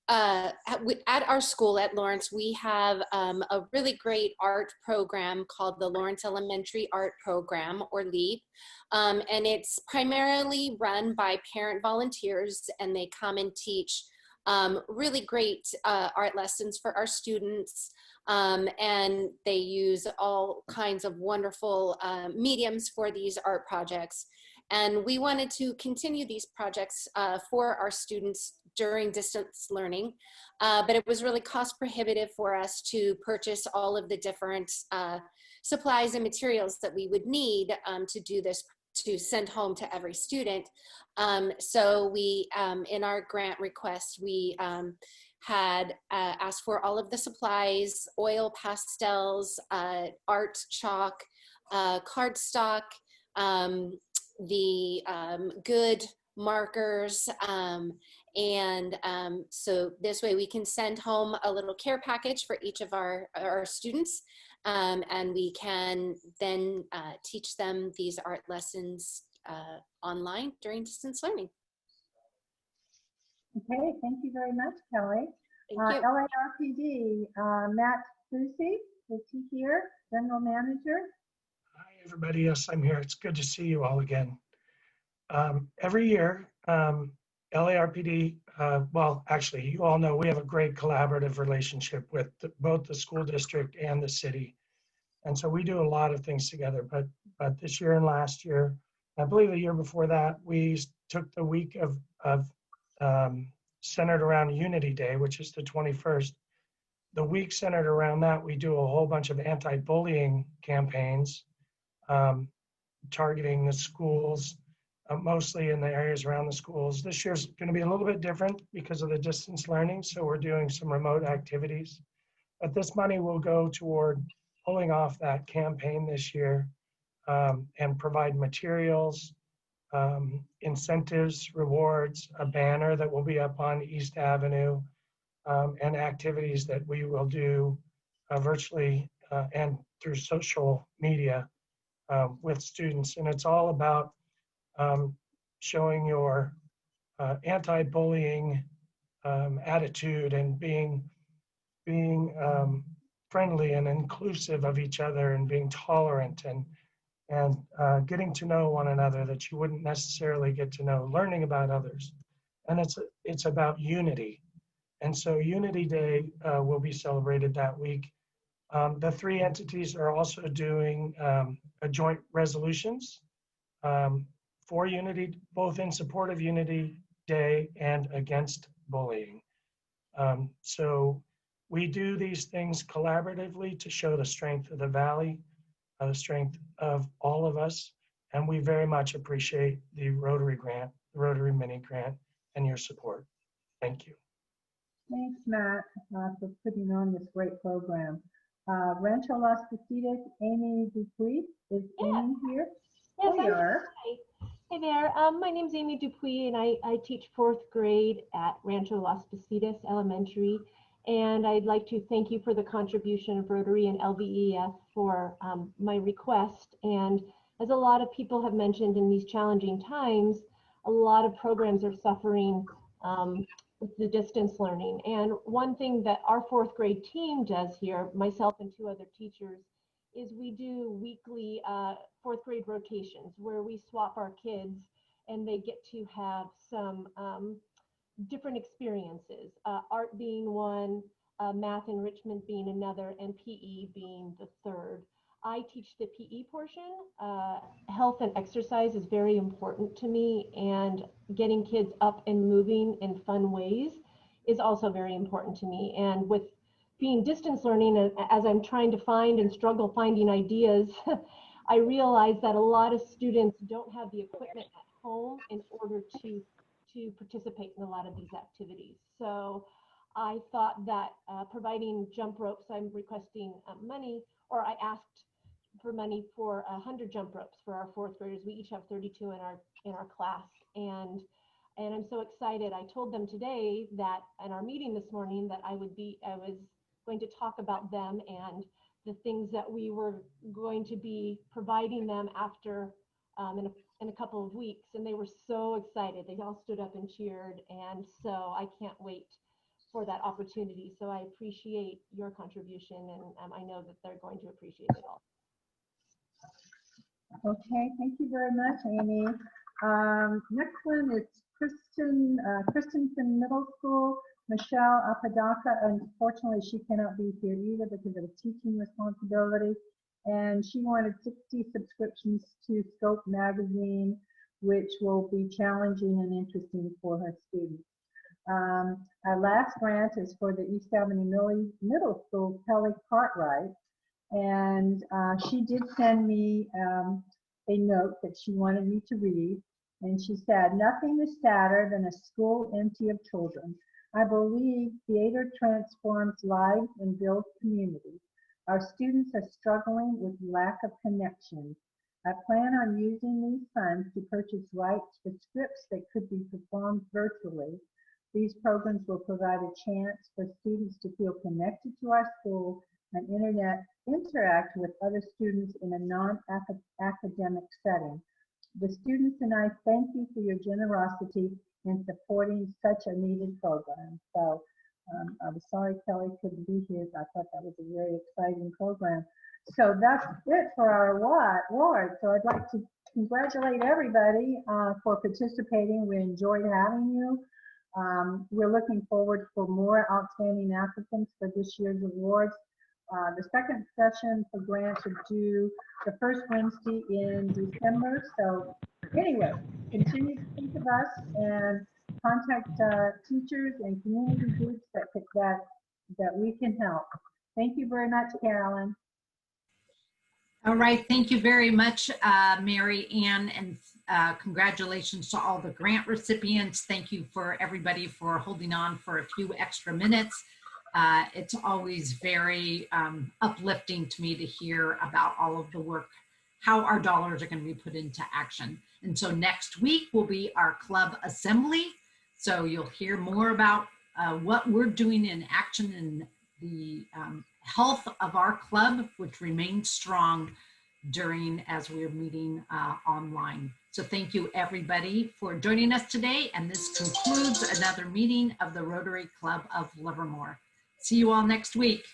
at our school at Lawrence, we have a really great art program called the Lawrence Elementary Art Program, or LEAP. And it's primarily run by parent volunteers, and they come and teach really great art lessons for our students. And they use all kinds of wonderful mediums for these art projects. And we wanted to continue these projects for our students during distance learning, but it was really cost prohibitive for us to purchase all of the different supplies and materials that we would need to do this, to send home to every student. So we, in our grant request, we had asked for all of the supplies: oil, pastels, art chalk, cardstock, the good markers, and so this way we can send home a little care package for each of our students, and we can then teach them these art lessons online during distance learning. Okay, thank you very much, Kelly. Thank you. LARPD, Matt Susi, is he here? General Manager? Hi, everybody. Yes, I'm here. It's good to see you all again. Every year, LARPD, well, actually, you all know we have a great collaborative relationship with both the school district and the city. And so we do a lot of things together. But this year and last year, I believe the year before that, we took the week of centered around Unity Day, which is the 21st. The week centered around that, we do a whole bunch of anti-bullying campaigns, targeting the schools, mostly in the areas around the schools. This year's going to be a little bit different because of the distance learning, so we're doing some remote activities. But this money will go toward pulling off that campaign this year, and provide materials, incentives, rewards, a banner that will be up on East Avenue, and activities that we will do virtually and through social media with students. And it's all about showing your anti-bullying attitude and being friendly and inclusive of each other, and being tolerant, and getting to know one another that you wouldn't necessarily get to know, learning about others. And it's about unity. And so Unity Day will be celebrated that week. The three entities are also doing a joint resolutions for Unity, both in support of Unity Day and against bullying. So we do these things collaboratively to show the strength of the Valley, the strength of all of us, and we very much appreciate the Rotary grant, the Rotary Mini Grant, and your support. Thank you. Thanks, Matt, for putting on this great program. Rancho Las Positas, Amy Dupuy, is Amy here? Yes, There you I'm are. Hi. Hey there. My name's Amy Dupuy, and I teach 4th grade at Rancho Las Positas Elementary. And I'd like to thank you for the contribution of Rotary and LVEF for my request. And as a lot of people have mentioned in these challenging times, a lot of programs are suffering with the distance learning. And one thing that our 4th grade team does here, myself and 2 other teachers, is we do weekly 4th grade rotations where we swap our kids and they get to have some different experiences, art being one, math enrichment being another, and PE being the third. I teach the PE portion. Health and exercise is very important to me, and getting kids up and moving in fun ways is also very important to me. And with being distance learning, as I'm trying to find and struggle finding ideas, I realize that a lot of students don't have the equipment at home in order to participate in a lot of these activities. So I thought that providing jump ropes, I'm requesting money, or I asked for money for 100 jump ropes for our 4th graders. We each have 32 in our class, and I'm so excited. I told them today that in our meeting this morning that I was going to talk about them and the things that we were going to be providing them after in a couple of weeks, and they were so excited. They all stood up and cheered, and so I can't wait for that opportunity. So I appreciate your contribution, and I know that they're going to appreciate it all. Okay, thank you very much, Amy. Next one is Christensen Middle School. Michelle Apodaca, unfortunately, she cannot be here either because of a teaching responsibility. And she wanted 60 subscriptions to Scope magazine, which will be challenging and interesting for her students. Our last grant is for the East Avenue Middle School, Kelly Cartwright. And she did send me a note that she wanted me to read. And she said, "Nothing is sadder than a school empty of children. I believe theater transforms lives and builds community. Our students are struggling with lack of connection. I plan on using these funds to purchase rights for scripts that could be performed virtually. These programs will provide a chance for students to feel connected to our school and interact with other students in a non-academic setting. The students and I thank you for your generosity in supporting such a needed program." So I was sorry Kelly couldn't be here. I thought that was a very exciting program. So that's it for our award. So I'd like to congratulate everybody for participating. We enjoyed having you. We're looking forward for more outstanding applicants for this year's awards. The second session for grants are due the first Wednesday in December. So anyway, continue to think of us and contact teachers and community groups that we can help. Thank you very much, Carolyn. All right, thank you very much, Mary Ann, and congratulations to all the grant recipients. Thank you for everybody for holding on for a few extra minutes. It's always very uplifting to me to hear about all of the work, how our dollars are going to be put into action. And so next week will be our club assembly. So you'll hear more about what we're doing in action and the health of our club, which remains strong as we're meeting online. So thank you everybody for joining us today. And this concludes another meeting of the Rotary Club of Livermore. See you all next week.